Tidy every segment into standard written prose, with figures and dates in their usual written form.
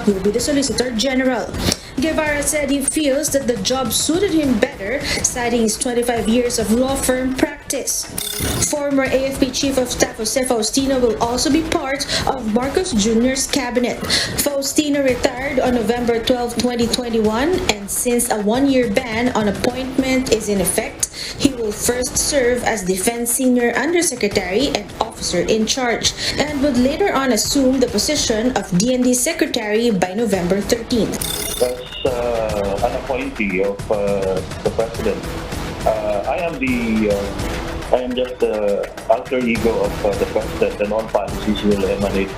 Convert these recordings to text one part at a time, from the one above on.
will be the Solicitor General. Guevara said he feels that the job suited him better, citing his 25 years of law firm practice. Former AFP Chief of Staff Jose Faustino will also be part of Marcos Jr.'s cabinet. Faustino retired on November 12, 2021, and since a one-year ban on appointment is in effect, he will first serve as Defense Senior Undersecretary and Officer in Charge, and would later on assume the position of DND Secretary by November 13th. As an appointee of the President, I am just the alter ego of the President, and all policies will emanate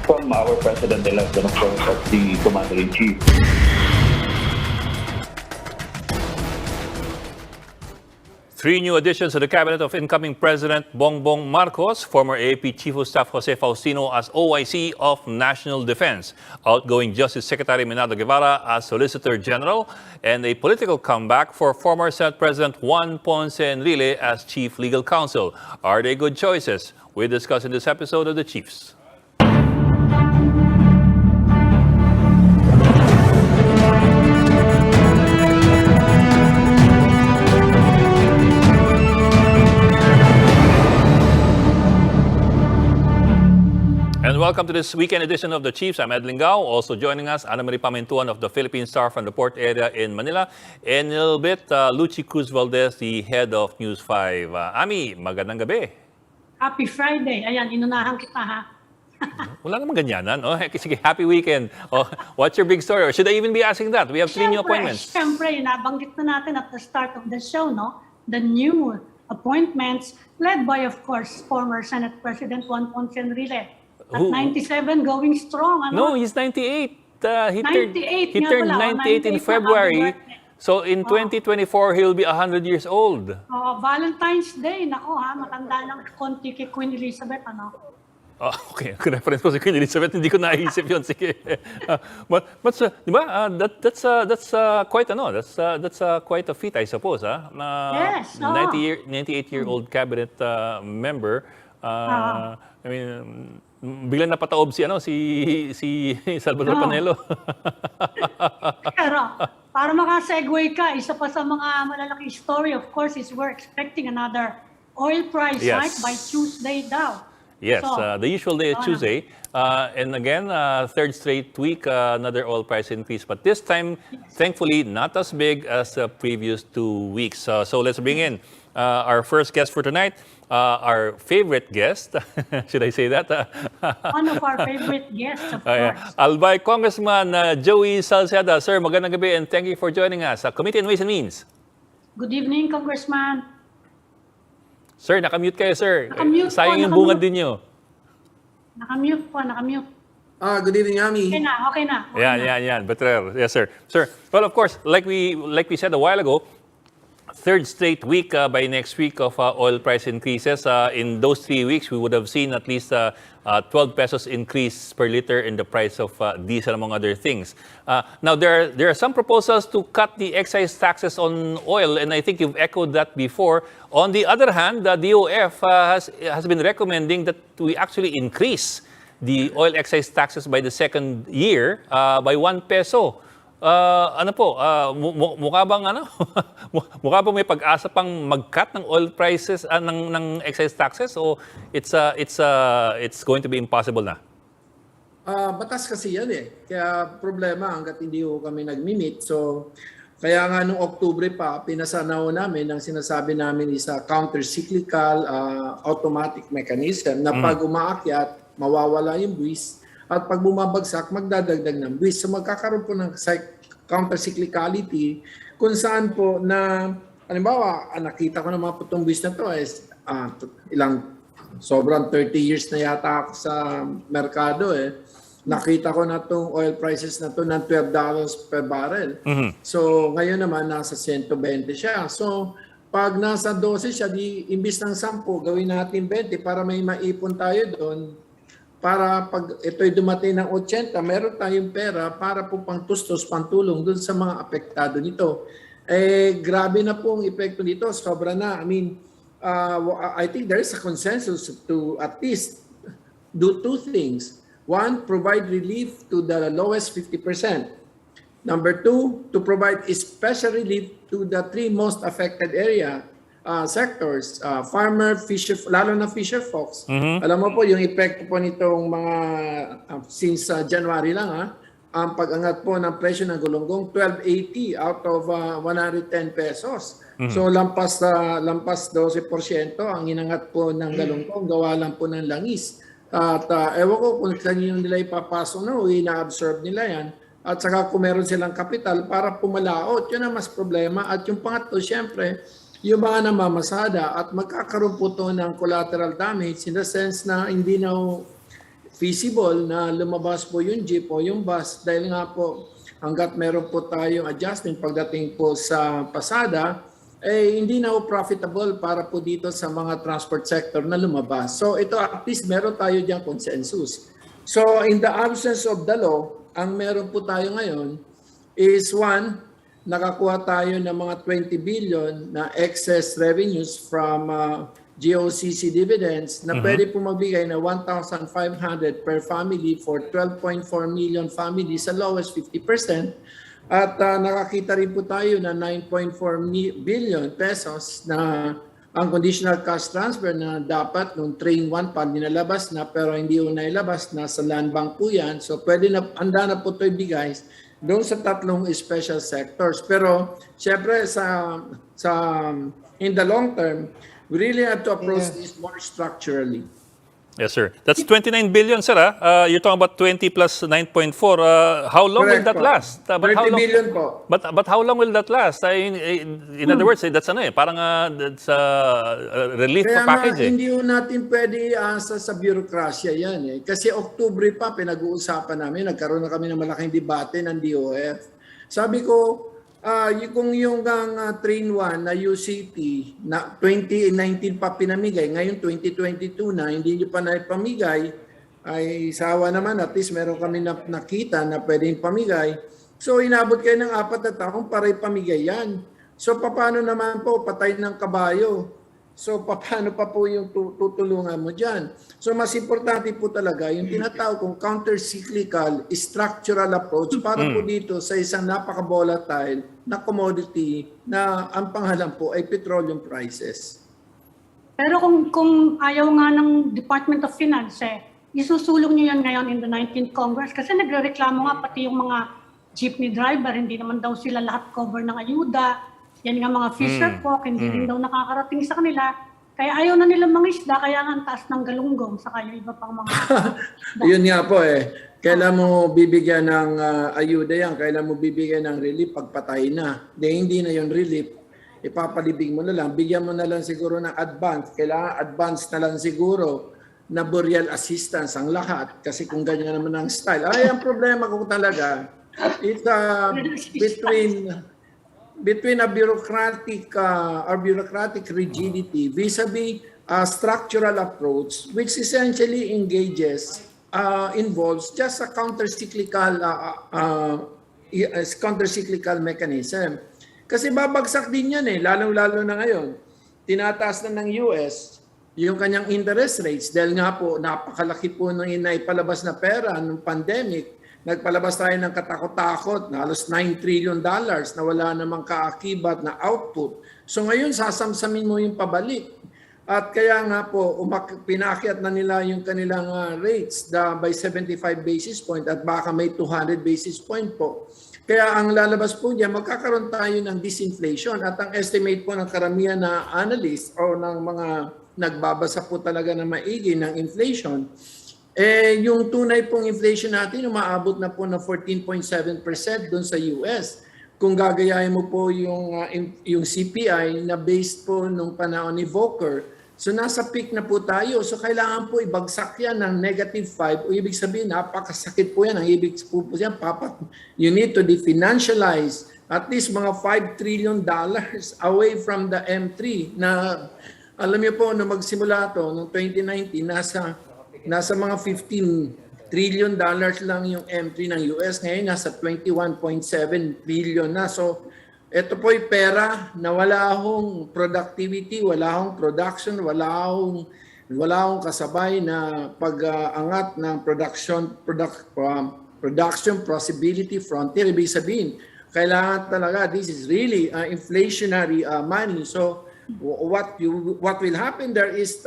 from our President-elect and of course of the Commander-in-Chief. Three new additions to the cabinet of incoming President Bongbong Marcos, former AAP Chief of Staff Jose Faustino as OIC of National Defense, outgoing Justice Secretary Menardo Guevara as Solicitor General, and a political comeback for former Senate President Juan Ponce Enrile as Chief Legal Counsel. Are they good choices? We discuss in this episode of The Chiefs. And welcome to this weekend edition of The Chiefs. I'm Ed Lingao. Also joining us, Ana Marie Pamintuan of the Philippine Star from the port area in Manila. In a little bit, Lucy Cruz Valdez, the head of News 5. Ami, magandang gabi. Happy Friday. Ayan, inunahan kita ha. Wala namang ganyanan. Oh, sige, happy weekend. Oh, what's your big story? Or should I even be asking that? We have three new appointments. Siyempre, nabanggit na natin at the start of the show, no? The new appointments led by, of course, former Senate President Juan Ponce Enrile. At 97, going strong. Ano? No, he's 98. He 98 turned 98 in February. So in 2024, he'll be 100 years old. Valentine's Day, nako ha, matanda ng konti kay Queen Elizabeth, ano? Okay, reference ko si Queen Elizabeth, hindi ko naisip yun. Sige. But di ba, that's quite quite a feat, I suppose. Yes. 98-year-old cabinet member. I mean, biglang napataob si Salvador Panelo. Pero para makasegue ka, isa pa sa mga malalaking story, of course, is we're expecting another oil price hike by Tuesday daw. Yes, So, the usual day is Tuesday. And again, third straight week, another oil price increase. But this time, thankfully, not as big as the previous 2 weeks. So let's bring in our first guest for tonight. Our favorite guest, should I say that? one of our favorite guests, of course. Albay Congressman Joey Salcedo. Sir, magandang gabi and thank you for joining us. Committee on Ways and Means. Good evening, Congressman. Sir, nakamute kayo, sir. Nakamute po, Sayang yung bungad din nyo. Nakamute po, nakamute. Good evening, Ami. Okay na. Yan. Better. Yes, sir. Sir, well, of course, like we said a while ago, third straight week by next week of oil price increases. In those 3 weeks, we would have seen at least 12 pesos increase per liter in the price of diesel, among other things. Now, there are some proposals to cut the excise taxes on oil, and I think you've echoed that before. On the other hand, the DOF has been recommending that we actually increase the oil excise taxes by the second year by 1 peso. Mukha bang mukha bang may pag-asa pang mag-cut ng oil prices ng excise taxes, o it's going to be impossible na? Batas kasi yan eh. Kaya problema hanggat hindi ko kami nag-meet. So kaya nga nung Oktubre pa pinasanaw namin ang sinasabi namin is a counter-cyclical automatic mechanism na pag umaakyat mawawala yung buwis. At pag bumabagsak, magdadagdag ng buwis. So magkakaroon po ng counter-cyclicality kung saan po na, halimbawa, nakita ko naman po itong buwis na to is sobrang 30 years na yata ako sa merkado eh. Nakita ko na itong oil prices na to ng $12 per barrel. Mm-hmm. So ngayon naman nasa 120 siya. So pag nasa 12 siya, imbis ng 10, gawin natin 20 para may maipon tayo doon. Para pag ito'y dumating ng 80, meron tayong pera para po pangtustos, pantulong dun sa mga apektado nito. Grabe na po ang epekto nito. Sobra na. I mean, I think there is a consensus to at least do two things. One, provide relief to the lowest 50%. Number two, to provide special relief to the three most affected sectors, farmer, fisher, lalo na fisher folks. Alam mo po, yung epekto po nitong mga, since January lang, ang pag-angat po ng presyo ng gulunggong, 12.80 out of 110 pesos. So lampas 12% ang inangat po ng galunggong, gawa lang po ng langis. At ewan ko kung kanino nila ipapasok na, ina-absorb nila yan. At saka kung meron silang kapital para pumalaot, yun ang mas problema. At yung pangatlo, syempre, yung mga namamasada at magkakaroon po to ng collateral damage in the sense na hindi na feasible na lumabas po yung jeep o yung bus dahil nga po hanggat meron po tayong adjustment pagdating po sa pasada, hindi na po profitable para po dito sa mga transport sector na lumabas. So ito at least meron tayo diyang consensus. So in the absence of the law, ang meron po tayo ngayon is one, nakakuha tayo ng mga 20 billion na excess revenues from GOCC dividends na pwede po magbigay na 1,500 per family for 12.4 million families sa lowest 50%. At nakakita rin po tayo na 9.4 billion pesos na ang conditional cash transfer na dapat nung train 1 pa nilalabas na pero hindi po nailabas, nasa land bank po yan. So pwede na, handa na po ito ibigay doon sa tatlong special sectors. Pero syempre in the long term, we really have to approach this more structurally. Yes, sir. That's 29 billion, sir. You're talking about 20 plus 9.4. How long will Correct that po. last? 20 billion po. But how long will that last? In other words, that's parang that's relief Kaya package. hindi natin pwede sa bureaucracia yan. Kasi Oktubre pa pinag-uusapan namin, nagkaroon na kami ng malaking debate ng DOF. Sabi ko, kung yung Train 1 na UCT na 2019 pa pinamigay, ngayon 2022 na, hindi nyo pa naipamigay, ay sawa naman, at least meron kami nakita na pwedeng pamigay. So inabot kayo ng 4 na taong para ipamigay yan. So paano naman po, patay ng kabayo? So paano pa po yung tutulungan mo dyan? So mas importante po talaga yung tinatawag kong counter-cyclical structural approach para po dito sa isang napaka-volatile na commodity na ang pangalan po ay petroleum prices. Pero kung ayaw nga ng Department of Finance, isusulong niyo yan ngayon in the 19th Congress kasi nagrereklamo nga pati yung mga jeepney driver, hindi naman daw sila lahat cover ng ayuda. Yan nga mga fisher folk, hindi rin daw nakakarating sa kanila. Kaya ayaw na nila mangisda, kaya nga ang taas ng galunggong, saka yung iba pang mga... Yun nga po kailan mo bibigyan ng ayuda yan, kailan mo bibigyan ng relief pagpatay na. Hindi na yung relief, ipapalibing mo na lang, bigyan mo na lang siguro ng advance, kailangan advance na lang siguro na burial assistance ang lahat, kasi kung ganyan naman ang style. Ang problema ko talaga, it's between a bureaucratic rigidity vis-a-vis a structural approach which essentially involves just a counter-cyclical mechanism. Kasi babagsak din yan lalong-lalo na ngayon. Tinataas na ng US yung kanyang interest rates dahil nga po napakalaki po ng inaipalabas na pera ng pandemic. Nagpalabas tayo ng katakot-takot na halos $9 trillion na wala namang kaakibat na output. So ngayon, sasamsamin mo yung pabalik. At kaya nga po, pinakyat na nila yung kanilang rates by 75 basis point at baka may 200 basis point po. Kaya ang lalabas po diyan, magkakaroon tayo ng disinflation at ang estimate po ng karamihan na analyst o ng mga nagbabasa po talaga na maigi ng inflation, yung tunay pong inflation natin umaabot na po na 14.7% doon sa US. Kung gagayahin mo po yung CPI na based po nung panahon ni Volcker, so nasa peak na po tayo. So kailangan po ibagsak yan ng -5 o ibig sabihin napakasakit po yan. Ang ibig po yan, you need to definancialize at least mga $5 trillion away from the M3 na alam niyo po nung magsimula to noong 2019 nasa mga $15 trillion lang yung M3 ng US. Ngayon, nasa 21.7 billion na. So, ito po'y pera na wala akong productivity, wala akong production, wala akong wala akong kasabay na pag-angat ng production possibility frontier. Ibig sabihin, kailangan talaga, this is really inflationary money. So what will happen there is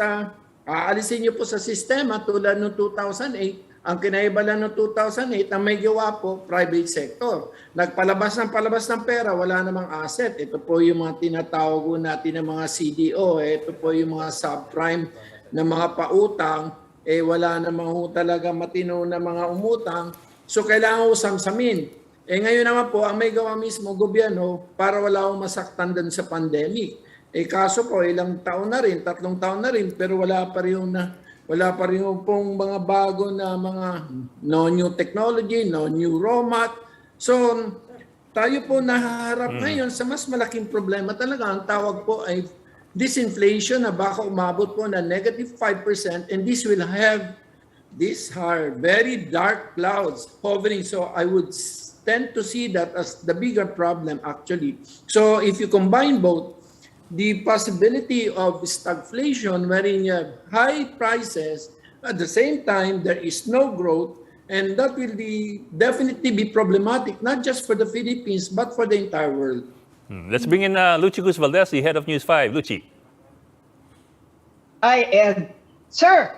aalisin niyo po sa sistema tulad ng 2008. Ang kinaiba lang ng 2008, ang may gawa po, private sector. Nagpalabas ng pera, wala namang asset. Ito po yung mga tinatawag natin ng mga CDO. Ito po yung mga subprime na mga pautang. Wala namang talaga matino na mga umutang. So kailangan samsamin. Ngayon naman po, ang may gawa mismo gobyerno para wala akong masaktan din sa pandemic. Kaso po, ilang taon na rin, 3 taon na rin, pero wala pa rin pong mga bago na mga no new technology, no new raw mat. So, tayo po nahaharap ngayon sa mas malaking problema talaga. Ang tawag po ay disinflation na baka umabot po na -5%, and this will have these are very dark clouds hovering. So, I would tend to see that as the bigger problem actually. So, if you combine both, the possibility of stagflation wherein you have high prices, at the same time there is no growth, and that will definitely be problematic, not just for the Philippines, but for the entire world. Let's bring in Luchi Gus Valdez, the head of News 5. Luchi. Hi, Ed. Sir,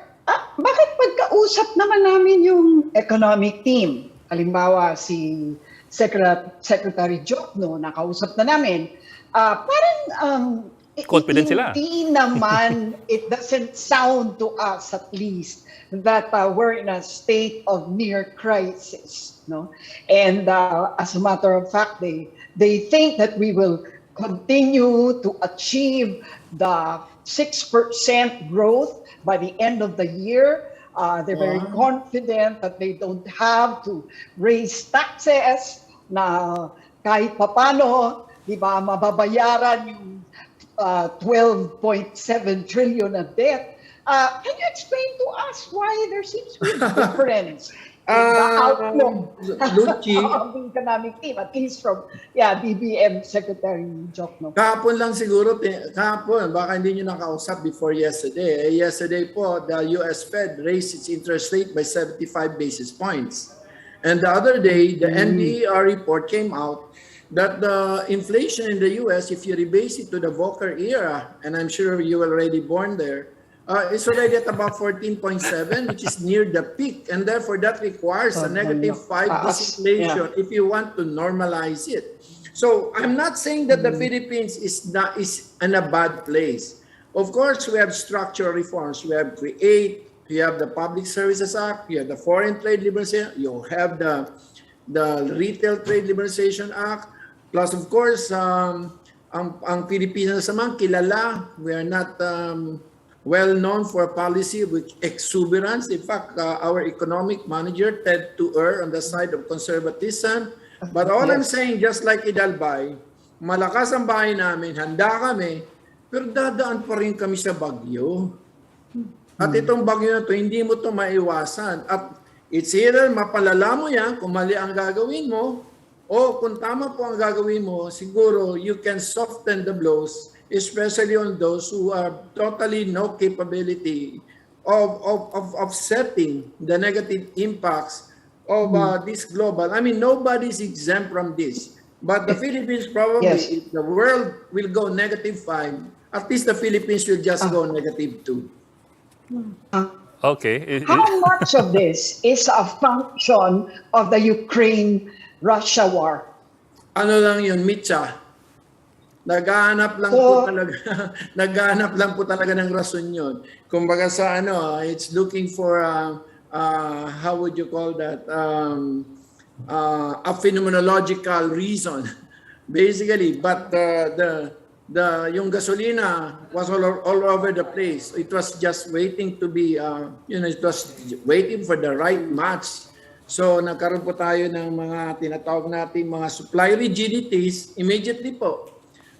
bakit pagkausap naman namin yung economic team? Halimbawa, si Secretary Jokno, nakausap na namin. Parang confident sila. Hindi naman, it doesn't sound to us at least that we're in a state of near crisis, no? And as a matter of fact, they think that we will continue to achieve the 6% growth by the end of the year. They're very confident that they don't have to raise taxes na kahit papano, di ba, mababayaran yung 12.7 trillion na debt. Can you explain to us why there seems to be a difference in the outlook Luchi, of the economic team, at least from DBM Secretary Jokno? kahapon lang siguro, baka hindi nyo nakausap before yesterday. Yesterday po, the US Fed raised its interest rate by 75 basis points. And the other day, the NBER report came out that the inflation in the US, if you rebase it to the Volcker era, and I'm sure you were already born there, it's already at about 14.7, which is near the peak. And therefore, that requires a -5 disinflation if you want to normalize it. So I'm not saying that the Philippines is in a bad place. Of course, we have structural reforms. We have CREATE, you have the Public Services Act, you have the Foreign Trade Liberalization, you have the Retail Trade Liberalization Act, plus of course, ang Pilipinas naman kilala, we are not well known for a policy with exuberance. In fact, our economic manager tend to err on the side of conservatism. But all I'm saying, just like Idalbay, malakas ang bahay namin, handa kami, pero dadaan pa rin kami sa bagyo. At itong bagyo na to, hindi mo to maiwasan. At it's either mapalala mo yan kung mali ang gagawin mo, o kung tama po ang gagawin mo, siguro you can soften the blows, especially on those who have totally no capability of offsetting the negative impacts of this global. I mean, nobody's exempt from this. But the Philippines probably, if the world will go -5, at least the Philippines will just go -2. Okay. How much of this is a function of the Ukraine-Russia war? Ano lang yun, Mitcha? Naghahanap lang po talaga, naghahanap lang po talaga ng rason yun. Kumbaga sa it's looking for how would you call that? A phenomenological reason, basically. But yung gasolina was all over the place. It was just waiting to be, it was waiting for the right match. So nagkaroon po tayo ng mga tinatawag natin mga supply rigidities immediately po.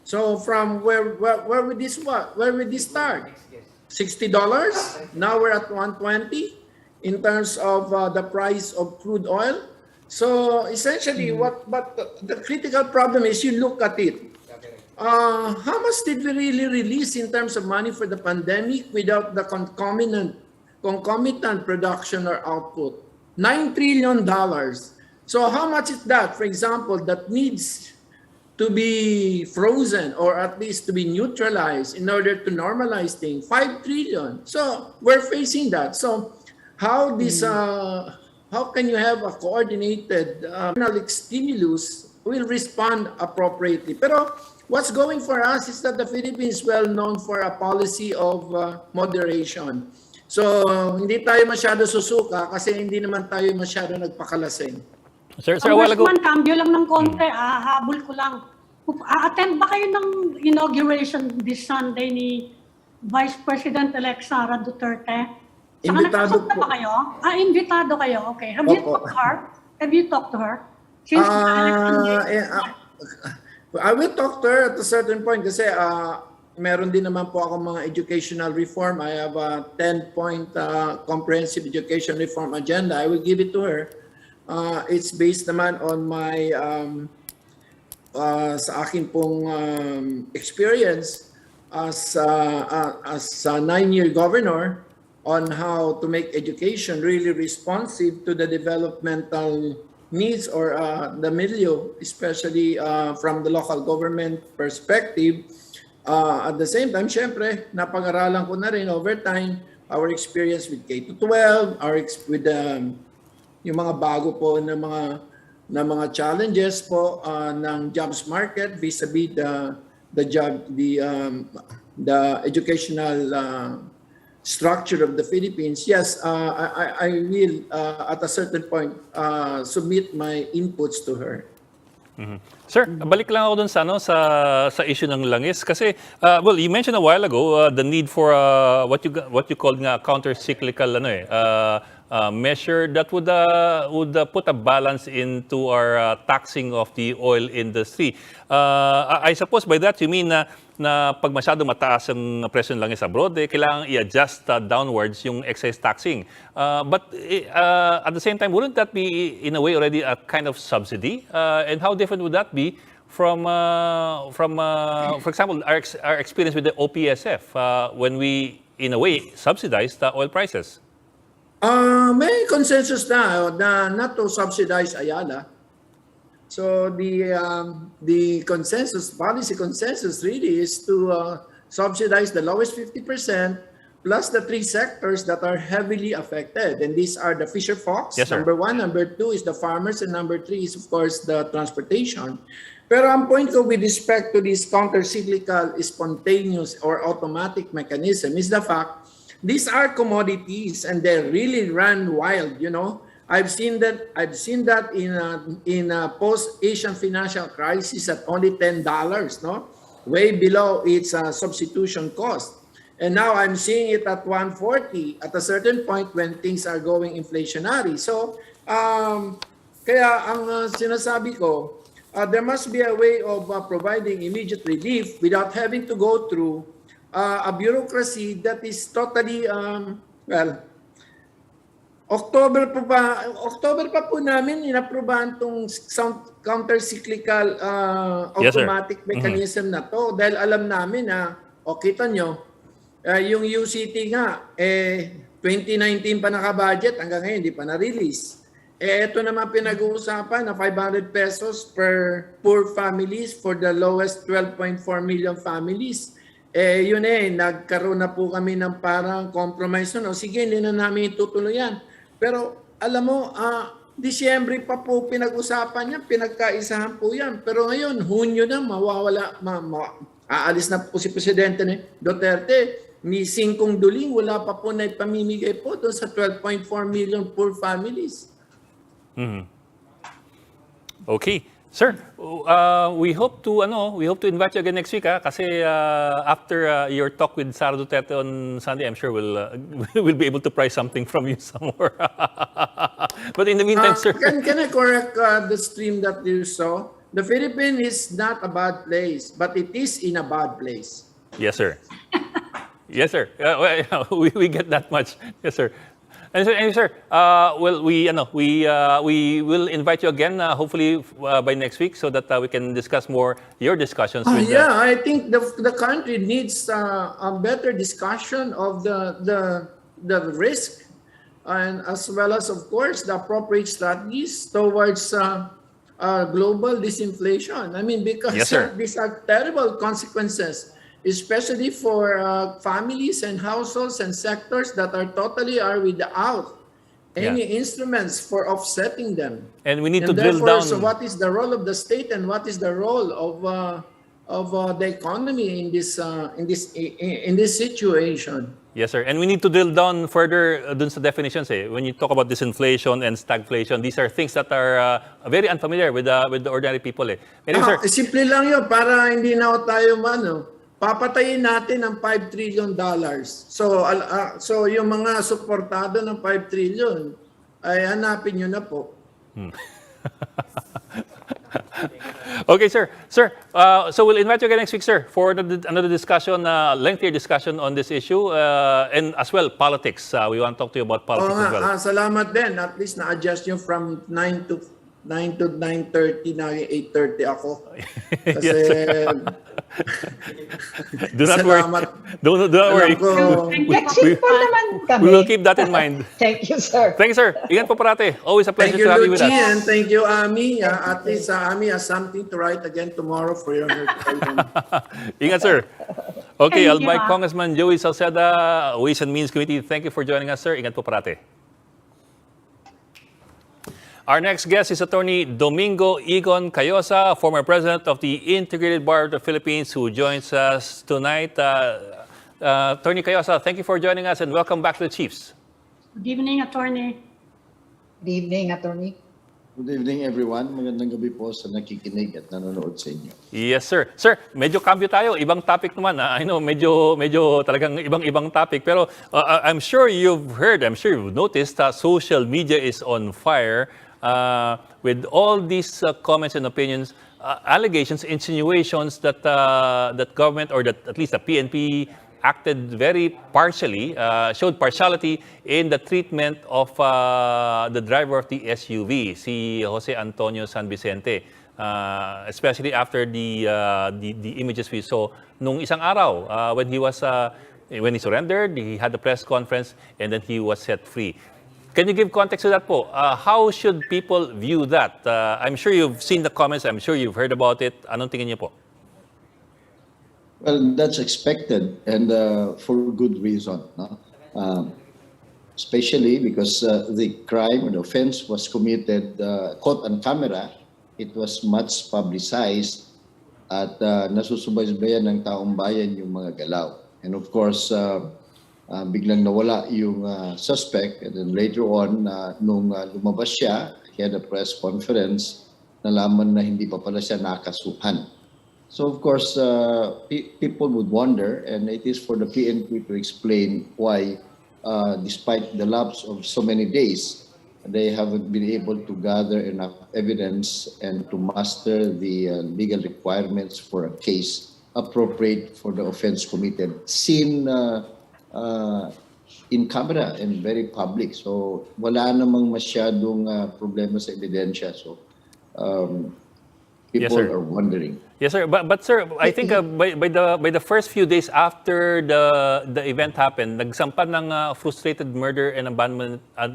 So from where would this start? $60? Now we're at 120 in terms of the price of crude oil. So essentially, but the critical problem is you look at it. how much did we really release in terms of money for the pandemic without the concomitant production or output? $9 trillion. So how much is that, for example, that needs to be frozen or at least to be neutralized in order to normalize things? 5 trillion. So we're facing that. So how can you have a coordinated economic stimulus will respond appropriately? Pero what's going for us is that the Philippines is well known for a policy of moderation. So hindi tayo masyado susuka kasi hindi naman tayo masyado nagpakalasing. Sir, a while ago, Congressman, cambio lang ng konti, habol ko lang. A-attend ba kayo ng inauguration this Sunday ni Vice President-elect Sara Duterte? Saka Imbitado nagkasunta po. ba kayo? Imbitado kayo, okay. Have you Opo. talked to her? Have you talked to her? Since the election day? I will talk to her at a certain point kasi meron din naman po ako mga educational reform. I have a 10-point comprehensive education reform agenda. I will give it to her. It's based naman on my sa akin pong experience as a 9-year governor on how to make education really responsive to the developmental needs or the milieu, especially from the local government perspective. At the same time, syempre, napag-aralan ko na rin over time our experience with K-12, with yung mga bago po na mga challenges po ng jobs market vis-a-vis the educational structure of the Philippines. Yes, I will at a certain point submit my inputs to her. Sir, balik lang ako dun sa issue ng langis kasi well, you mentioned a while ago the need for what you called nga counter-cyclical measure that would put a balance into our taxing of the oil industry. I suppose by that you mean na pag masyado mataas ang presyo ng langis abroad, kailangan i-adjust downwards yung excise taxing. But at the same time, wouldn't that be in a way already a kind of subsidy? And how different would that be from for example, our experience with the OPSF when we, in a way, subsidized the oil prices? May consensus na not to subsidize Ayala. So the policy consensus really is to subsidize the lowest 50% plus the 3 sectors that are heavily affected. And these are the Fisher Fox, Yes, sir. number 1, number 2 is the farmers, and number 3 is of course the transportation. Pero ang point ko with respect to this counter-cyclical spontaneous or automatic mechanism is the fact these are commodities and they really run wild, you know. I've seen that in a post-Asian financial crisis at only $10, no? Way below its substitution cost. And now I'm seeing it at 140 at a certain point when things are going inflationary. So, kaya ang sinasabi ko, there must be a way of providing immediate relief without having to go through a bureaucracy that is totally, October pa po namin inaprubahan tong counter-cyclical Yes, sir. automatic mechanism na to dahil alam namin na, kita nyo, yung UCT nga, 2019 pa naka-budget, hanggang ngayon hindi pa na-release. Ito naman pinag-uusapan na 500 pesos per poor families for the lowest 12.4 million families. Yun nagkaroon na po kami ng parang compromise. No? Sige, hindi na namin itutuluyan. Pero alam mo, Disyembre pa po pinag-usapan niya, pinagkaisahan po yan. Pero ngayon, Hunyo na, aalis na po si Presidente Duterte. Ni singkong duling, wala pa po na ipamimigay po doon sa 12.4 million poor families. Okay. Sir, we hope to invite you again next week kasi after your talk with Sara Duterte on Sunday, I'm sure we'll be able to price something from you somewhere. But in the meantime, sir, can I correct the stream that you saw? The Philippines is not a bad place, but it is in a bad place. yes, sir. Yes, sir. We get that much. Yes, sir. And sir, well, we will invite you again, hopefully by next week, so that we can discuss more your discussions with Yeah, I think the country needs a better discussion of the risk, and as well as, of course, the appropriate strategies towards global disinflation. I mean, because Yes, sir. these are terrible consequences, especially for families and households and sectors that are without any instruments for offsetting them. And we need to And drill therefore, down. so what is the role of the state and what is the role of the economy in this situation? Yes, sir. And we need to drill down further dun sa definitions. When you talk about disinflation and stagflation, these are things that are very unfamiliar with the ordinary people. Anyway, sir. Simple lang yun para hindi na tayo papatayin natin ang $5 trillion. So yung mga suportado ng 5 trillion ay hanapin nyo na po. Okay, sir. Sir, so we'll invite you again next week, sir, for another discussion, lengthier discussion on this issue, and as well politics. We want to talk to you about politics as well. Salamat din. At least na-adjust nyo from 9 to 9:30 na 8:30 ako. Kasi Do not worry. salamat. Do not worry. Alam ko, Flexible naman kami. We will keep that in mind. Thank you, sir. Thank you, sir. Ingat po parate. Always a thank pleasure you, to have you with Luigi, us. and thank you, Ami. At least Ami has something to write again tomorrow for your notification. Ingat, sir. Okay, Thank I'll you, invite Congressman Joey Salceda, Ways and Means Committee. Thank you for joining us, sir. Ingat po parate. Our next guest is Attorney Domingo Igon Cayosa, former president of the Integrated Bar of the Philippines, who joins us tonight. Attorney Cayosa, thank you for joining us and welcome back to the Chiefs. Good evening, Attorney. Good evening, Attorney. Good evening, everyone. Magandang gabi po sa nakikinig at nanonood sa inyo. Yes, sir. Sir, medyo cambio tayo. Ibang topic naman. I know, medyo talagang ibang topic. Pero I'm sure you've heard, I'm sure you've noticed, social media is on fire with all these comments and opinions, allegations, insinuations that that government or that at least the PNP acted very partially, showed partiality in the treatment of the driver of the SUV, si Jose Antonio San Vicente, especially after the images we saw nung isang araw when he surrendered, he had the press conference, and then he was set free. Can you give context to that po? How should people view that? I'm sure you've seen the comments. I'm sure you've heard about it. Anong tingin niyo po? Well, that's expected and for good reason. No? Especially because the crime or the offense was committed, caught on camera. It was much publicized at nasusubaybayan ng taong bayan yung mga galaw. And of course, biglang nawala yung suspect, and then later on, nung lumabas siya, he had a press conference, nalaman na hindi pa pala siya nakasuhan. So of course, people would wonder, and it is for the PNP to explain why, despite the lapse of so many days, they haven't been able to gather enough evidence and to master the legal requirements for a case appropriate for the offense committed, seen in camera and very public. So wala namang masyadong problema sa ebidensya. So people sir. are wondering. Yes, sir. But sir, I think by the first few days after the event happened, nagsampan ng frustrated murder and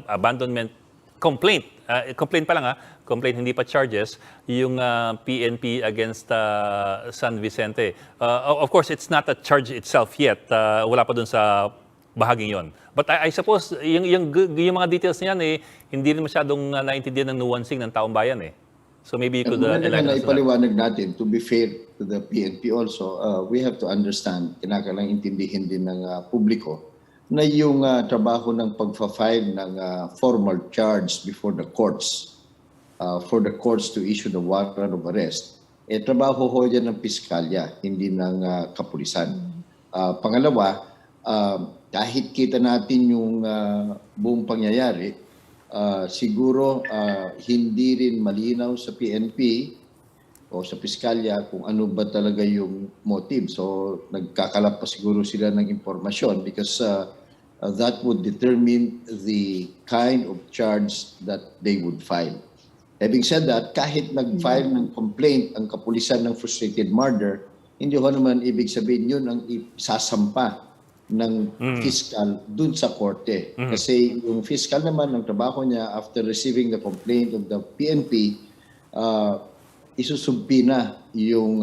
abandonment complaint. Complaint pa lang complaint, hindi pa charges, yung PNP against San Vicente. Of course, it's not a charge itself yet. Wala pa dun sa bahaging yon. But I suppose yung mga details niyan hindi rin masyadong naintindihan ng nuancing ng taong bayan So maybe you could enlighten us. Ipaliwanag natin, to be fair to the PNP also, we have to understand, kinakailangang intindihin din ng publiko, na yung trabaho ng pagfa-file ng formal charge before the courts, for the courts to issue the warrant of arrest, trabaho ho yan ng piskalya, hindi ng kapulisan. Pangalawa, kahit kita natin yung buong pangyayari, siguro hindi rin malinaw sa PNP o sa piskalya kung ano ba talaga yung motive. So nagkakalap pa siguro sila ng impormasyon because that would determine the kind of charge that they would file. Having said that, kahit nag-file ng complaint ang kapulisan ng frustrated murder, hindi ho naman ibig sabihin yun ang isasampa ng fiscal dun sa korte. Kasi yung fiscal naman, ang trabaho niya after receiving the complaint of the PNP, isusumpi na yung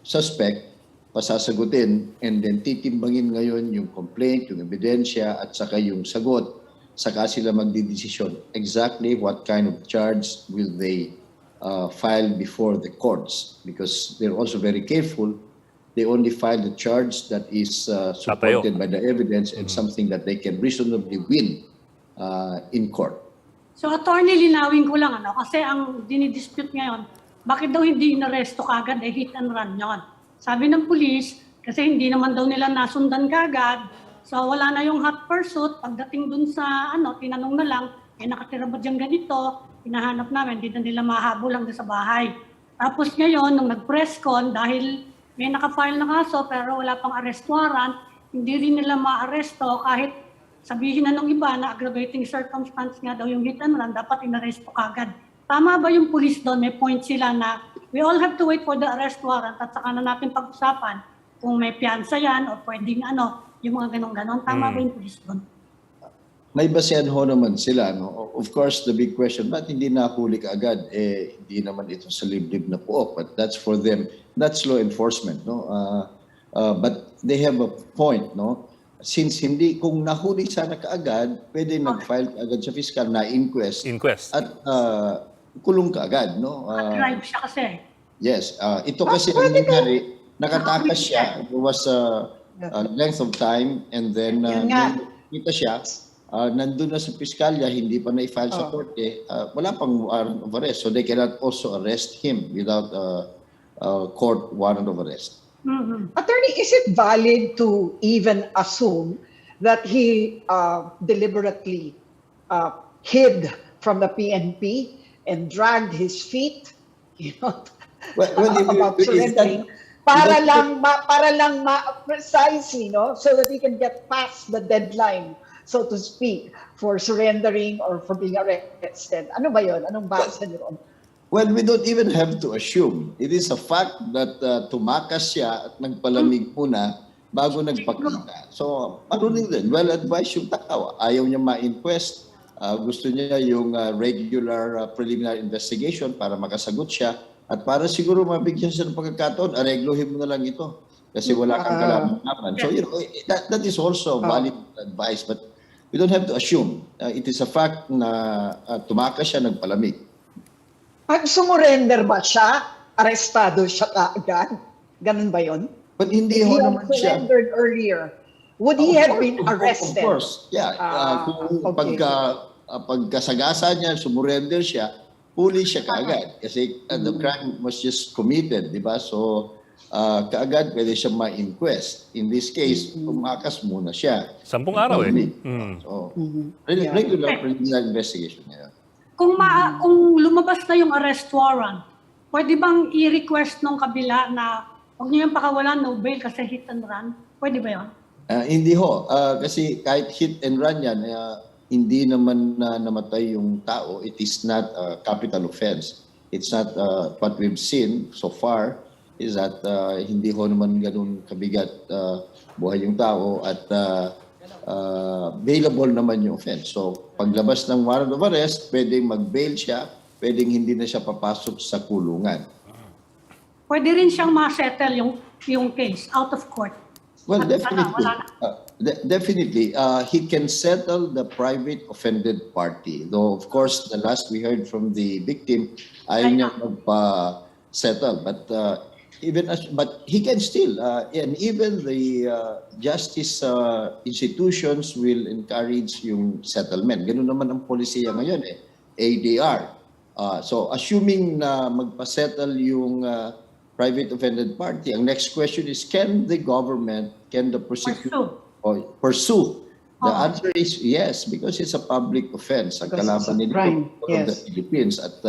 suspect, pasasagutin, and then titimbangin ngayon yung complaint, yung ebidensya, at saka yung sagot. Saka sila magdidesisyon exactly what kind of charge will they file before the courts, because they're also very careful. They only file the charge that is supported by the evidence and something that they can reasonably win in court. So, attorney, linawin ko lang, kasi ang dinidispute ngayon, bakit daw hindi inaresto kagad, hit and run yon. Sabi ng pulis, kasi hindi naman daw nila nasundan kagad, so wala na yung hot pursuit. Pagdating dun sa, tinanong na lang, nakatira ba dyan ganito, hinahanap namin, hindi na nila mahabol lang sa bahay. Tapos ngayon, nung nag-press con, dahil may nakafile na kaso pero wala pang arrest warrant, hindi rin nila ma-arresto kahit sabihin na nung iba na aggravating circumstance nga daw yung hit and run, dapat inaresto kagad. Tama ba yung police doon? May point sila na we all have to wait for the arrest warrant at saka na natin pag-usapan kung may piyansa yan o pwedeng yung mga ganon-ganon. Tama ba yung police doon? May basehan ho naman sila. No? Of course, the big question, ba't hindi nahuli ka agad? Hindi naman ito sa liblib na puok. But that's for them. That's law enforcement. No? But they have a point. No? Since kung nahuli sana kaagad, pwede nag-file agad sa fiscal na inquest. At kulong ka agad. No? Drive siya kasi. Yes. Ito kasi ang nangyari, nakatakas siya. It was a length of time and then kita siya, nandun na sa piskalya, hindi pa na-file sa korte, wala pang warrant of arrest. So they cannot also arrest him without a court warrant of arrest. Attorney, is it valid to even assume that he deliberately hid from the PNP and dragged his feet, about surrendering, para lang precisely, so that he can get past the deadline, so to speak, for surrendering or for being arrested? Ano ba yun? Anong basa niyo ron? Well, we don't even have to assume. It is a fact that tumakas siya at nagpalamig muna bago nagpakita. So, marunong din. Well-advised yung tao. Ayaw niya ma-inquest. Gusto niya yung regular preliminary investigation para makasagot siya. At para siguro mabigyan siya ng pagkakataon, areglohin mo na lang ito. Kasi wala kang kalaman. So, that is also valid advice. But we don't have to assume. It is a fact na tumakas siya, nagpalamig. Sumurrender ba siya? Arestado siya kaagad? Ganun ba yun? But hindi ho naman siya. Surrendered earlier. Would he have been arrested? Of course. Yeah. Kung pagkasagasa niya, sumurrender siya, huli siya kaagad. Kasi the crime was just committed, di ba? So, kaagad pwede siya ma-inquest. In this case, tumakas muna siya. 10 araw So, regular preliminary investigation. Yeah. Kung lumabas na yung arrest warrant, pwede bang i-request nung kabila na huwag niyo yung pakawalan, no bail kasi hit and run? Pwede ba yun? Hindi ho. Kasi kahit hit and run yan, hindi naman namatay yung tao. It is not a capital offense. It's not what we've seen so far is that hindi ho naman ganun kabigat buhay yung tao at bailable naman yung offense. So, paglabas ng warrant of arrest, pwedeng mag-bail siya, pwedeng hindi na siya papasok sa kulungan. Pwede rin siyang ma-settle yung case out of court. Well, definitely. He can settle the private offended party. Though, of course, the last we heard from the victim, ayaw niya magpa-settle. But he can still, and even the justice institutions will encourage yung settlement. Ganun naman ang polisiya ngayon ADR. So assuming na magpa-settle yung private offended party, ang next question is, can the government, can the prosecutor pursue? The answer is yes, because it's a public offense. Ang kalaban nito of the Philippines. At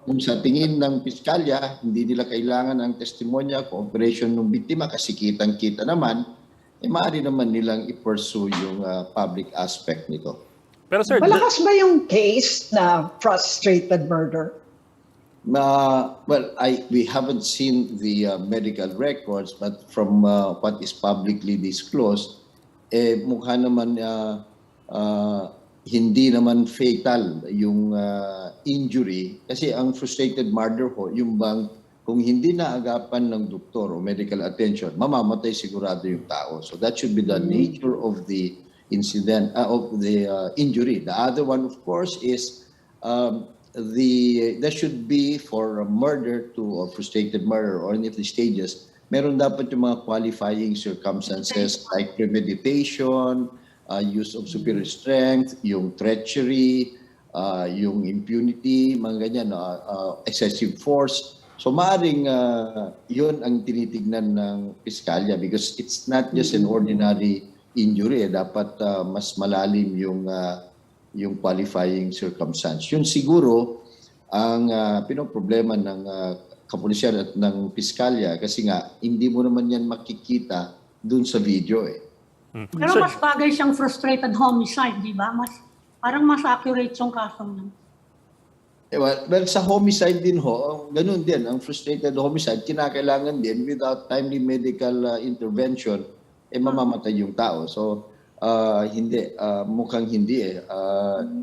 kung sa tingin ng piskalya, hindi nila kailangan ng testimonya, cooperation ng biktima kasi kitang-kita naman maaari naman nilang i-pursue yung public aspect nito. Pero sir, Malakas ba yung case na frustrated murder? Well, we haven't seen the medical records, but from what is publicly disclosed, mukha naman hindi naman fatal yung injury. Kasi ang frustrated murder ho, yung bang kung hindi naagapan ng doktor o medical attention, mamamatay sigurado yung tao. So that should be the nature of the incident, of the injury. The other one, of course, is there should be for a murder to a frustrated murder or any of the stages, meron dapat yung mga qualifying circumstances like premeditation, use of superior strength, yung treachery, yung impunity, mga ganyan, excessive force. So maaring yun ang tinitignan ng piskalya because it's not just an ordinary injury. Dapat mas malalim yung qualifying circumstance. Yun siguro ang pinoproblema ng kapulisyan at ng piskalya kasi nga hindi mo naman yan makikita dun sa video eh. Pero mas bagay siyang frustrated homicide, di ba? Parang mas accurate yung kaso nun. Well, sa homicide din ho, ganun din. Ang frustrated homicide, kinakailangan din without timely medical intervention, mamamatay yung tao. So, hindi, mukhang hindi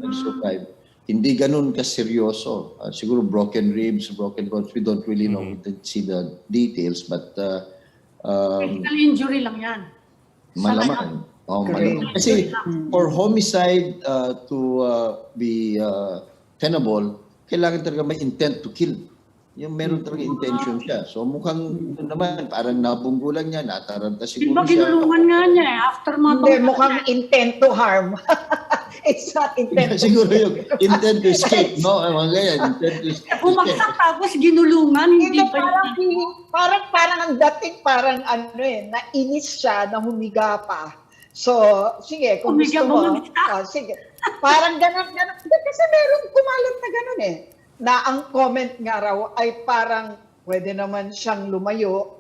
nag-survive. Hindi ganun kaseryoso. Siguro broken ribs, broken bones, we don't really know, we didn't see the details, but Physical injury lang yan. malamang. Malamang. Kasi for homicide to be tenable, kailangan talaga may intent to kill. Yung meron talaga intention siya. So mukhang naman, parang nabunggo lang niya, nataranta Di siguro ba siya. ginulungan nga niya eh, after Hindi, matong... mukhang intent to harm. It's not intent to Siguro yung intent to escape, no? Mga ganyan, intent to escape. Bumagsak tapos ginulungan, hindi Hindi, pa parang ang dating parang nainis siya na humiga pa. So, sige, kung Humiga gusto mo. bumagsak. Sige. Parang ganun. Kasi meron kumalat na ganun eh. Na ang comment nga raw ay parang pwede naman siyang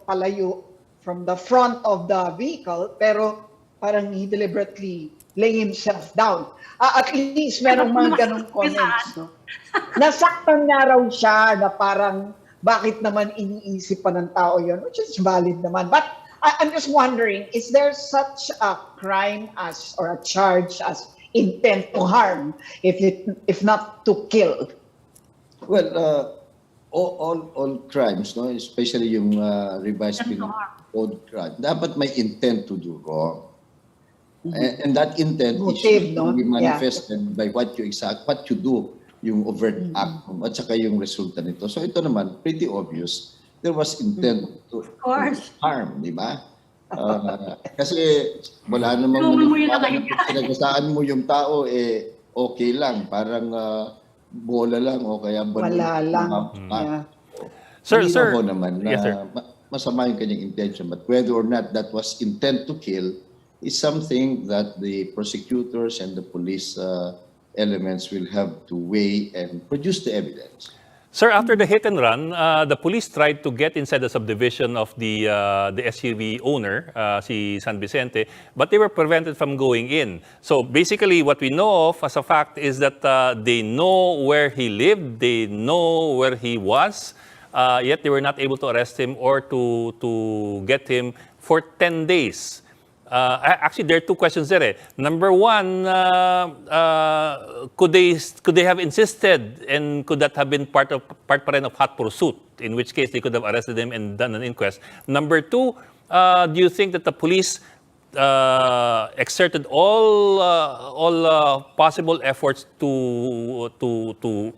palayo from the front of the vehicle, pero parang he deliberately lay himself down. At least merong mga ganung comments. No? Nasaktan nga raw siya na parang bakit naman iniisip pa ng tao yon, which is valid naman. But I'm just wondering, is there such a crime as or a charge as intent to harm if not to kill? Well, all crimes, no, especially yung revised penal code crime, dapat may intent to do wrong. And that intent Motive, is no? be manifested by what you do, yung overt act, at saka yung resulta nito. So ito naman, pretty obvious. There was intent to harm, di ba? Kasi wala namang pinagasaan mo yung tao, okay lang. Parang bola lang o kaya Wala lang. Sir, Malinaw ho naman na Yes, sir. masama yung kanyang intention. But whether or not that was intent to kill is something that the prosecutors and the police elements will have to weigh and produce the evidence. Sir, after the hit and run, the police tried to get inside the subdivision of the SUV owner, si San Vicente, but they were prevented from going in. So basically, what we know of as a fact is that they know where he lived, they know where he was, yet they were not able to arrest him or to get him for 10 days. Actually, there are two questions there. Number one, could they have insisted, and could that have been part pa rin of hot pursuit? In which case, they could have arrested him and done an inquest. Number two, do you think that the police exerted all possible efforts to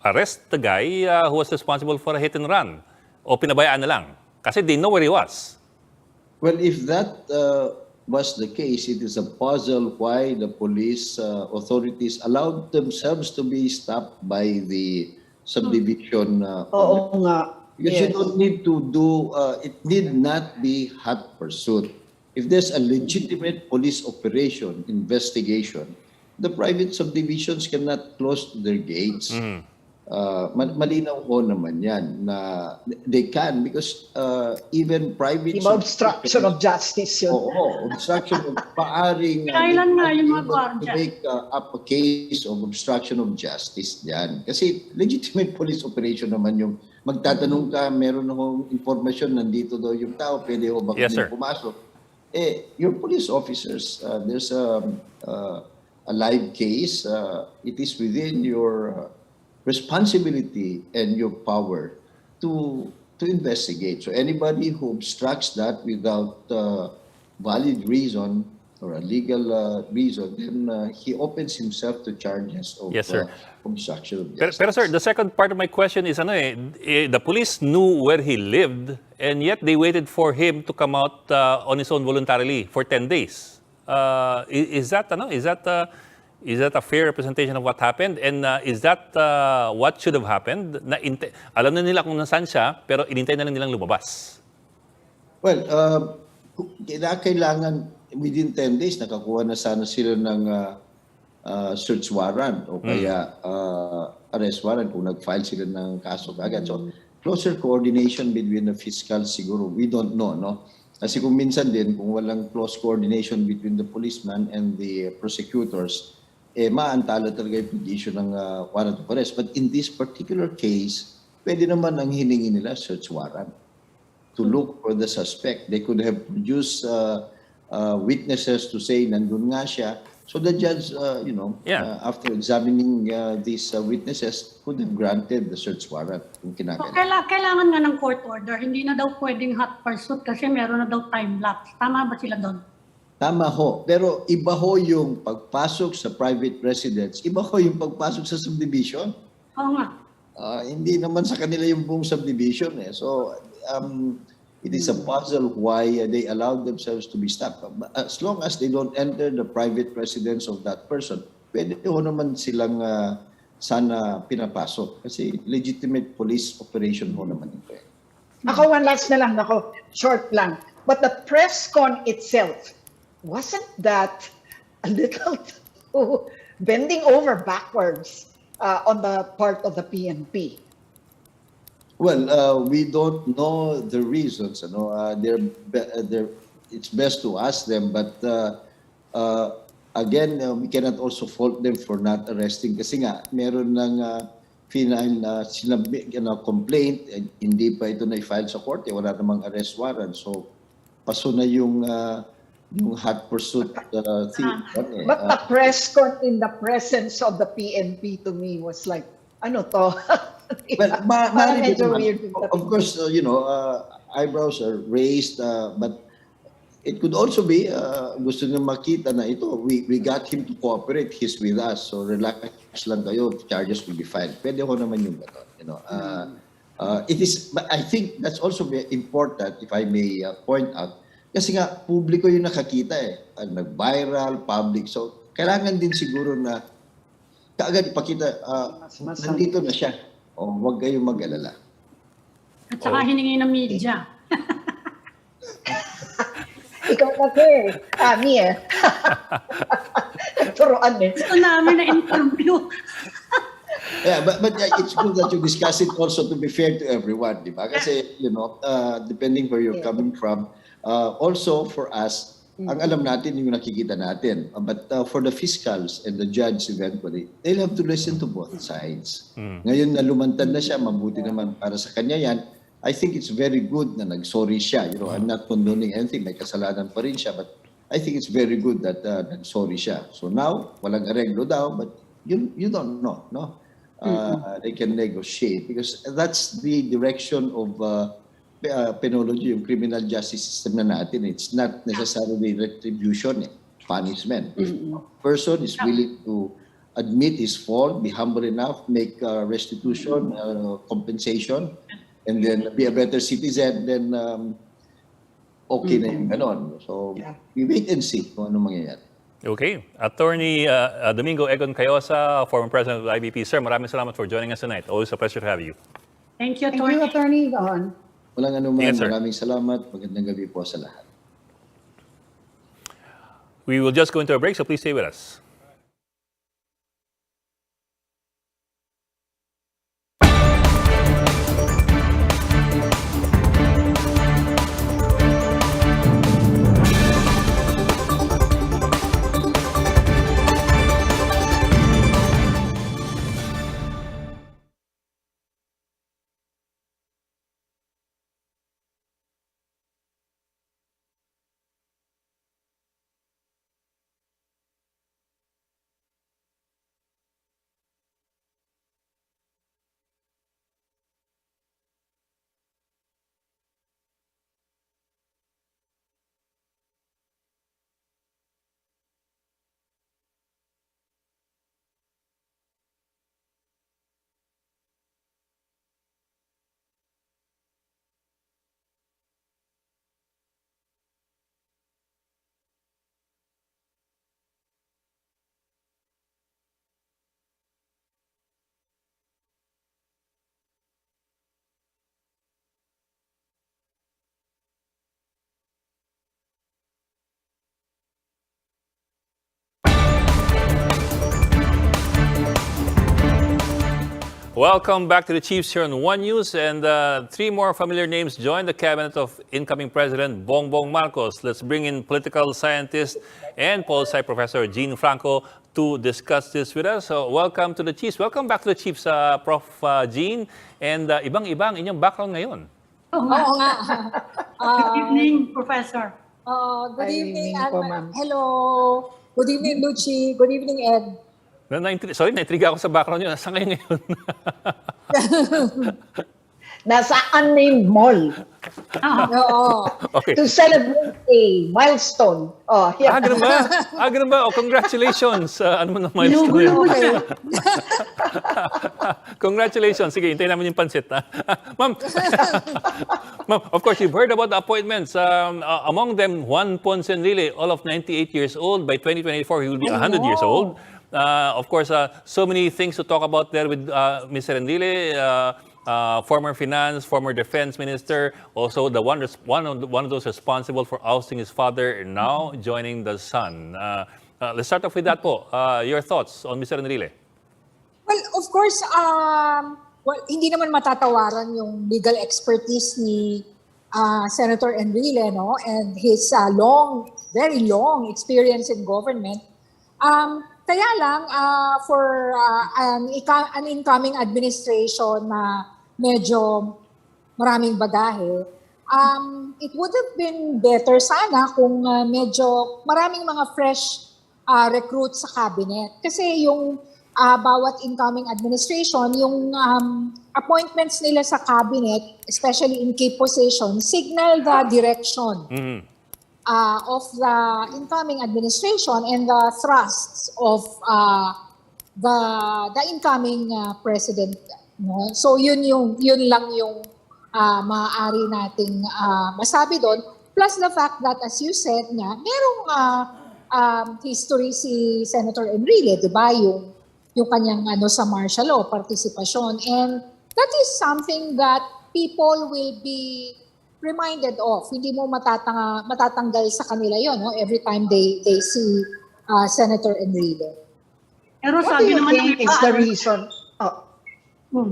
arrest the guy who was responsible for a hit and run? O pinabayaan na lang? Kasi they know where he was. Well, if that was the case, it is a puzzle why the police authorities allowed themselves to be stopped by the subdivision. Oo nga. Because you don't need to do, it need not be hot pursuit. If there's a legitimate police operation, investigation, the private subdivisions cannot close their gates. malinaw ho naman yan na they can because even private... Yung obstruction of justice yun. Oo, obstruction of paaring... Kailan nga yung mga to gwardiya? make up a case of obstruction of justice dyan. Kasi legitimate police operation naman yung magtatanong ka, meron akong informasyon, nandito daw yung tao, pwede ho ba Yes, sir. pumasok? Your police officers, there's a live case. It is within your responsibility and your power to investigate. So anybody who obstructs that without valid reason or a legal reason, then he opens himself to charges of Yes, sir. obstruction of Pero, justice. sir, the second part of my question is the police knew where he lived and yet they waited for him to come out on his own voluntarily for 10 days. Is that a fair representation of what happened? And is that what should have happened? Alam na nila kung nasaan siya, pero inintay na lang nilang lumabas. Well, kailangan within 10 days nakakuha na sana sila ng search warrant o kaya arrest warrant kung nag-file sila ng kaso agad. So, closer coordination between the fiscal siguro, we don't know, no? Kasi kung minsan din, kung walang close coordination between the policeman and the prosecutors, maantala talaga yung pag-issue ng warrant of arrest. But in this particular case, pwede naman ang hiningi nila search warrant to look for the suspect. They could have produced witnesses to say nandun nga siya. So the judge, after examining these witnesses, could have granted the search warrant kung So, kinakailangan. kailangan nga ng court order. Hindi na daw pwedeng hot pursuit kasi meron na daw time lapse. Tama ba sila doon? Tama ho. Pero iba ho yung pagpasok sa private residence. Iba ho yung pagpasok sa subdivision. Oo nga. Hindi naman sa kanila yung buong subdivision. So, it is a puzzle why they allowed themselves to be stopped. As long as they don't enter the private residence of that person, pwede ho naman silang sana pinapasok. Kasi legitimate police operation ho naman ito. Ako, one last na lang, ako, short lang. But the press con itself, wasn't that a little too bending over backwards on the part of the PNP? Well, we don't know the reasons. It's best to ask them. But again, we cannot also fault them for not arresting. Kasi nga, meron ng final complaint. Hindi pa ito na-file sa korte. Wala namang arrest warrant. So, paso na yung hot pursuit thing. But the press con in the presence of the PNP to me was like, ano to? Well, Parang medyo naman. weird. Of course, eyebrows are raised, but it could also be gusto niya makita na ito. We got him to cooperate. He's with us. So relax lang kayo. Charges will be filed. Pwede ko naman yung gano'n. It is, but I think that's also very important, if I may point out. Kasi nga, publiko yung nakakita nag-viral, public. So, kailangan din siguro na kaagad ipakita, nandito na siya. Huwag kayong mag-alala. At saka hiningi ng media. Ikaw kasi, kami Turuan Gusto namin na interview. Yeah, but it's good that you discuss it also to be fair to everyone, di ba? Kasi, depending where you're coming from, also for us, ang alam natin yung nakikita natin. But for the fiscals and the judge eventually, they'll have to listen to both sides. Ngayon na lumantad na siya, mabuti naman para sa kanya yan. I think it's very good na nag-sorry siya. I'm not condoning anything, may kasalanan pa rin siya. But I think it's very good that nag-sorry siya. So now, walang areglo daw, but you don't know, no? They can negotiate because that's the direction of penology, yung criminal justice system na natin. It's not necessarily retribution, punishment. If a person is willing to admit his fault, be humble enough, make restitution, compensation, and then be a better citizen, then okay na yung ganon. So, we wait and see kung ano mangyayari. Okay. Attorney Domingo Egon Cayosa, former president of the IBP. Sir, maraming salamat for joining us tonight. Always a pleasure to have you. Thank you, Thank you, Attorney. Attorney Gon. Walang anuman. Yes, sir. Maraming salamat. Magandang gabi po sa lahat. We will just go into a break, so please stay with us. Welcome back to the Chiefs here on One News, and three more familiar names join the cabinet of incoming President Bongbong Marcos. Let's bring in political scientist and pol sci professor Gene Franco to discuss this with us. So welcome to the Chiefs. Welcome back to the Chiefs, Prof. Gene. And ibang-ibang inyong background ngayon. Oo nga. Oo nga. Good evening, Professor. Good evening, po, Anne. ma'am. Hello. Good evening, Lucy. Good evening, Ed. Sorry, na-intriga ako sa background nyo. Saan kayo ngayon? Nasa unnamed mall Oo. Okay. to celebrate a milestone. Oh, yeah. Ganun ba? Ganun ba? Oh, congratulations. Ano mo na milestone Ginugulo yun? mo siya. Congratulations. Sige, hintayin namin yung pansit. Ha? Ma'am, Ma'am, of course, you've heard about the appointments. Among them, Juan Ponce Enrile, all of 98 years old. By 2024, he will be 100 years old. Of course, so many things to talk about there with Mr. Enrile. Former finance, former defense minister, also the one of those responsible for ousting his father, and now joining the son. Let's start off with that po. Your thoughts on Mr. Enrile? Well, of course, hindi naman matatawaran yung legal expertise ni Senator Enrile, no? And his very long experience in government. Kaya lang, for an incoming administration na medyo maraming bagahe, it would have been better sana kung medyo maraming mga fresh recruits sa cabinet. Kasi yung bawat incoming administration, yung appointments nila sa cabinet, especially in key positions, signal the direction of the incoming administration and the thrusts of the incoming president. No? So yun lang yung maaari nating masabi doon. Plus the fact that, as you said nga, merong history si Senator Enrile, di ba? Yung kanyang sa martial law, participation. And that is something that people will be reminded of. Hindi mo matatanggal sa kanila yon, no? Every time they see Senator Enrile. Pero What do sabi you naman ng think iba, is the reason? Oh.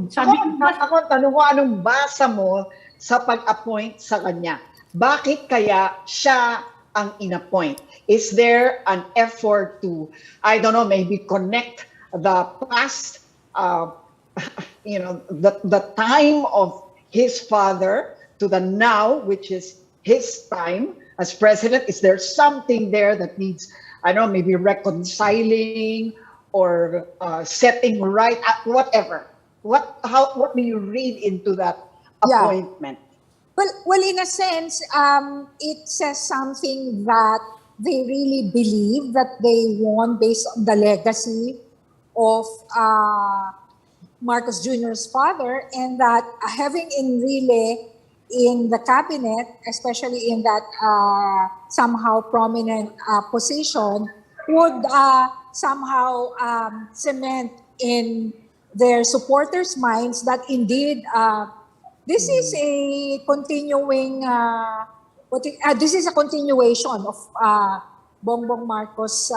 sabi Ako, tanong ko, anong basa mo sa pag-appoint sa kanya? Bakit kaya siya ang in-appoint? Is there an effort to, I don't know, maybe connect the past, the time of his father to the now, which is his time as president? Is there something there that needs, I don't know, maybe reconciling or setting right, whatever? What do you read into that Yeah. appointment? Well, in a sense, it says something that they really believe that they won based on the legacy of Marcos Jr.'s father, and that having Enrile in the cabinet, especially in that somehow prominent position, would somehow cement in their supporters' minds that indeed this is a continuing this is a continuation of Bongbong Marcos'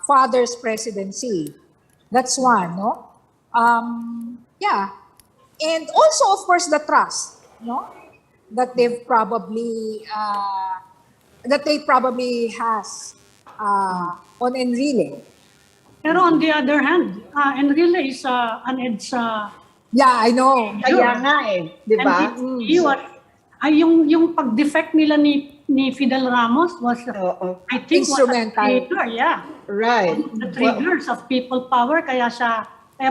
father's presidency. That's one, no? Yeah. And also, of course, the trust, no? That they probably has on Enrile. Pero on the other hand, Enrile is an ED's Yeah, I know. Kaya nga eh, di ba? and he was, yung pag-defect nila ni Fidel Ramos was, Oo. I think, Instrumental. was a trigger, yeah. Right. The triggers of people power, kaya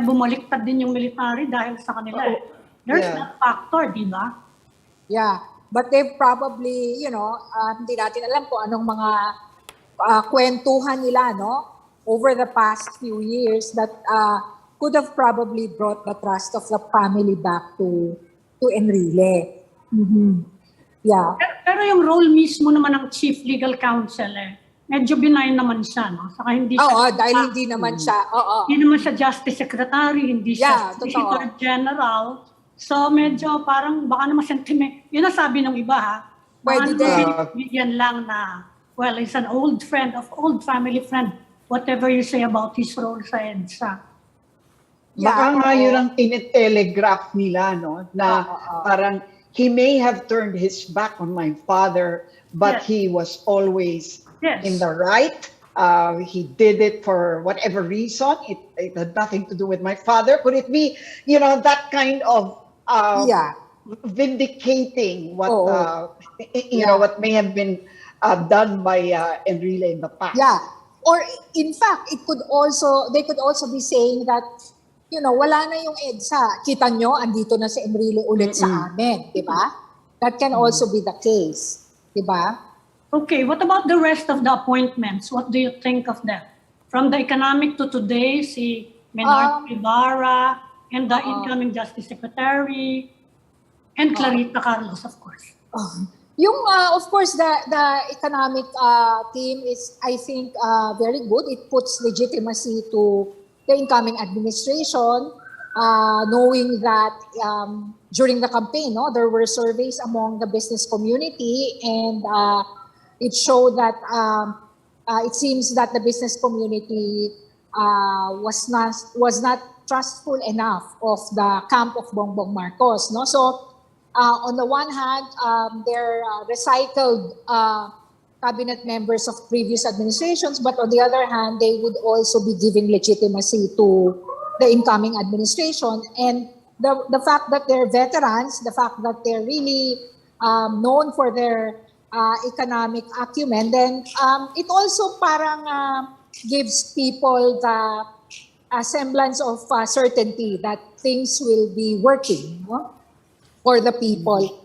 bumaliktad din yung military dahil sa kanila eh. There's Yeah. that factor, di ba? Yeah, but they probably, hindi natin alam kung anong mga kwentuhan nila, no? Over the past few years that could have probably brought the trust of the family back to Enrile. Mm-hmm. Yeah. Pero yung role mismo naman ng Chief Legal Counsel medyo benign naman siya, no? Saka hindi siya, Oo, dahil hindi naman siya, hindi naman siya Justice Secretary, hindi siya Yeah, Solicitor totoo. General. So medyo parang baka naman sentiment, yun ang sabi ng iba ha. Pwede Baka din. bigyan lang na, well, he's an old friend of old family friend, whatever you say about his role sa EDSA. Baka nga oo. yun ang tinitelegraph nila, no? Na parang he may have turned his back on my father, but Yes. he was always Yes. in the right. He did it for whatever reason. It had nothing to do with my father. Could it be, that kind of Yeah. vindicating what Oo. you know, what may have been done by Enrile in the past? Yeah. Or in fact, they could also be saying that, wala na yung EDSA. Kita nyo, andito na si Enrile ulit sa amin, di ba? That can also be the case, di ba? Okay, what about the rest of the appointments? What do you think of them? From the economic to today, si Menard Ibarra and the incoming Justice Secretary and Clarita Carlos, of course. Yung, of course, the economic team is, I think, very good. It puts legitimacy to the incoming administration, knowing that during the campaign, there were surveys among the business community, and it showed that it seems that the business community was not trustful enough of the camp of Bongbong Marcos. No, so on the one hand, they're recycled cabinet members of previous administrations, but on the other hand, they would also be giving legitimacy to the incoming administration. And the fact that they're veterans, the fact that they're really known for their economic acumen, then it also parang gives people the semblance of certainty that things will be working, for the people.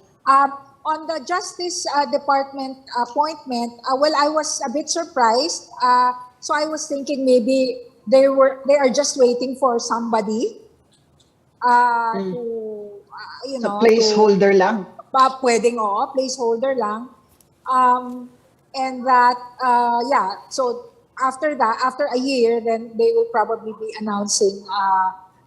On the Justice Department appointment, well, I was a bit surprised. So I was thinking maybe they are just waiting for somebody to, Sa placeholder lang. Pwedeng, placeholder lang. And that, so after a year, then they will probably be announcing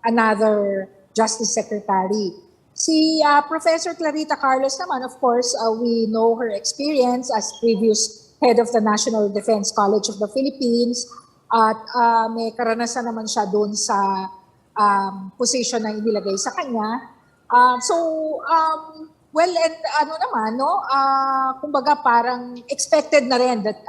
another Justice Secretary. Si Professor Clarita Carlos naman, of course, we know her experience as previous head of the National Defense College of the Philippines. At may karanasan naman siya doon sa position na inilagay sa kanya. Well, and kumbaga parang expected na rin that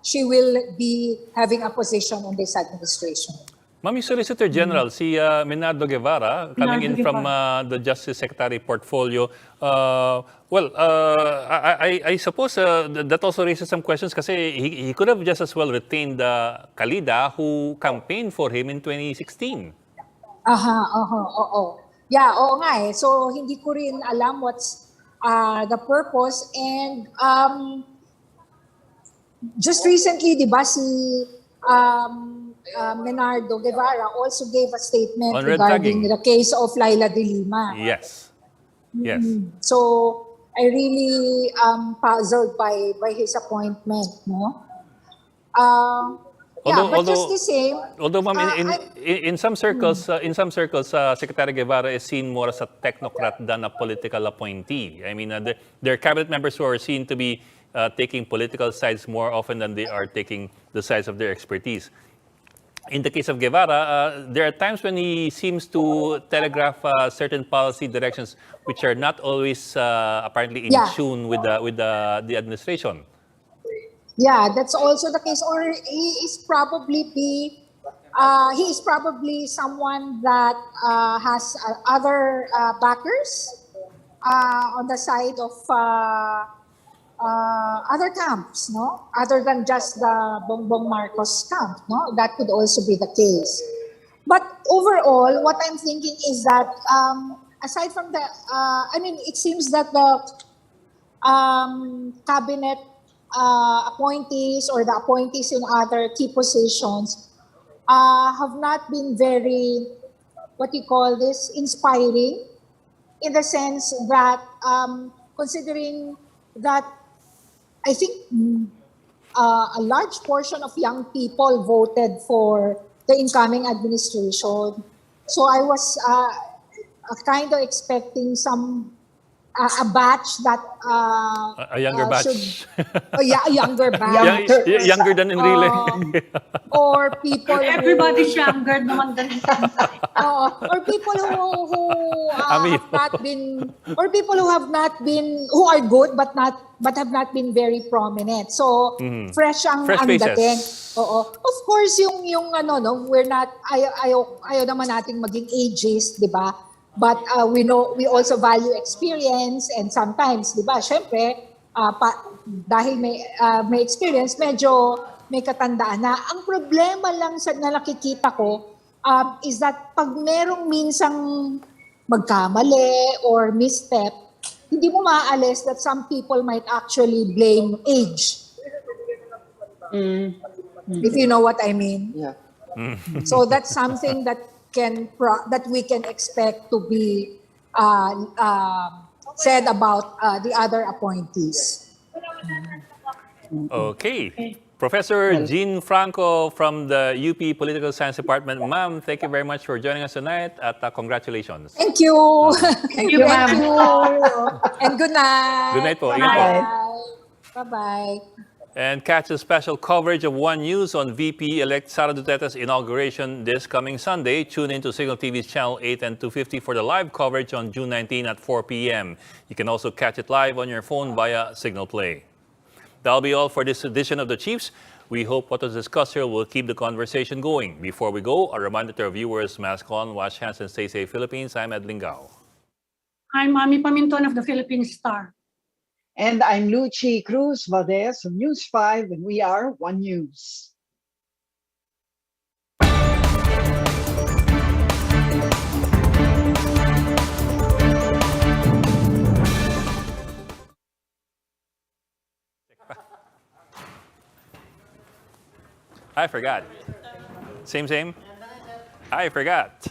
she will be having a position in this administration. Ma'am, Solicitor General, si Menardo Guevara, coming in from the Justice Secretary portfolio, I suppose that also raises some questions kasi he could have just as well retained Calida, who campaigned for him in 2016. Oo. Yeah, oo nga eh. So, hindi ko rin alam what's the purpose. And just recently, di ba, si Menardo Guevara also gave a statement On red regarding tagging. the case of Laila de Lima. Yes. So, I really puzzled by his appointment, no? But just the same. Although, ma'am, in some circles, Secretary Guevara is seen more as a technocrat than a political appointee. I mean, there are cabinet members who are seen to be taking political sides more often than they are taking the sides of their expertise. In the case of Guevara, there are times when he seems to telegraph certain policy directions which are not always apparently in tune with the administration. Yeah, that's also the case. Or he is probably someone that has other backers on the side of other camps, no? Other than just the Bongbong Marcos camp, no? That could also be the case. But overall, what I'm thinking is that aside from the, it seems that the cabinet appointees or the appointees in other key positions have not been very, inspiring, in the sense that considering that I think a large portion of young people voted for the incoming administration. So I was kind of expecting some a batch that A younger batch. oh yeah, a younger batch. Younger than Enrile. Or people Everybody's younger naman than or people who Amigo. have not been, or people who have not been, who are good but have not been very prominent. So fresh ang Fresh faces. dating. Oo. Of course yung ano no, we're not ayaw naman nating maging ageist, 'di ba? But we also value experience, and sometimes, 'di ba? Syempre, dahil may experience, medyo may katandaan na. Ang problema lang na nakikita ko is that pag merong minsang magkamali or misstep, hindi mo maaalis that some people might actually blame age. If you know what I mean. Yeah. So that's something that we can expect to be said about the other appointees. Okay. Professor Jean Franco from the UP Political Science Department. Ma'am, thank you very much for joining us tonight at congratulations. Thank you. Thank you, ma'am. And good night. Good night po. Ingat po. Bye-bye. And catch a special coverage of One News on VP-elect Sara Duterte's inauguration this coming Sunday. Tune in to Signal TV's Channel 8 and 250 for the live coverage on June 19 at 4 p.m. You can also catch it live on your phone via Signal Play. That'll be all for this edition of The Chiefs. We hope what was discussed here will keep the conversation going. Before we go, a reminder to our viewers, mask on, wash hands, and stay safe, Philippines. I'm Ed Lingao. I'm Mami Paminton of the Philippine Star. And I'm Lucy Cruz Valdez of News 5, and we are One News. I forgot. Same. I forgot.